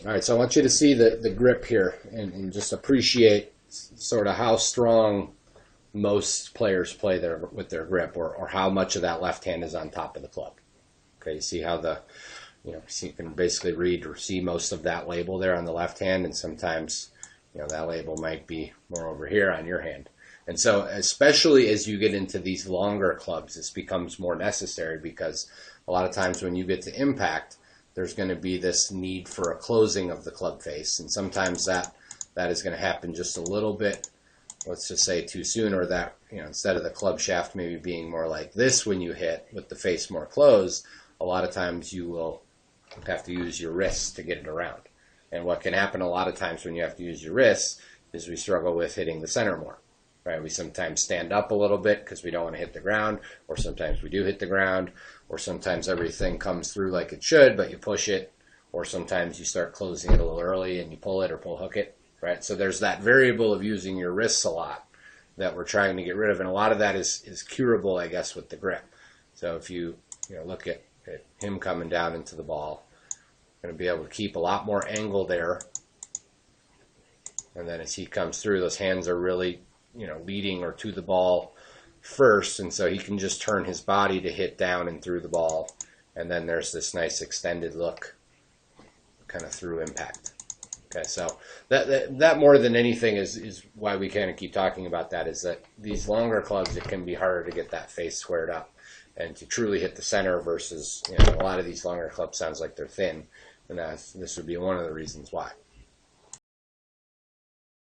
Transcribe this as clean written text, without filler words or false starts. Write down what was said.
All right, so I want you to see the grip here and just appreciate sort of how strong most players play with their grip, or how much of that left hand is on top of the club. Okay, you see how you can basically read or see most of that label there on the left hand, and sometimes that label might be more over here on your hand. And so especially as you get into these longer clubs, this becomes more necessary, because a lot of times when you get to impact, there's going to be this need for a closing of the club face, and sometimes that is going to happen just a little bit, let's just say, too soon, or that instead of the club shaft maybe being more like this when you hit with the face more closed, a lot of times you will have to use your wrists to get it around. And what can happen a lot of times when you have to use your wrists is we struggle with hitting the center more. Right? We sometimes stand up a little bit because we don't want to hit the ground, or sometimes we do hit the ground, or sometimes everything comes through like it should, but you push it, or sometimes you start closing it a little early and you pull it or pull hook it. Right? So there's that variable of using your wrists a lot that we're trying to get rid of, and a lot of that is curable, I guess, with the grip. So if you look at him coming down into the ball, going to be able to keep a lot more angle there, and then as he comes through, those hands are really leading or to the ball first, and so he can just turn his body to hit down and through the ball, and then there's this nice extended look kind of through impact. Okay, so that more than anything is why we kind of keep talking about that, is that these longer clubs, it can be harder to get that face squared up and to truly hit the center, versus a lot of these longer clubs sounds like they're thin, and this would be one of the reasons why.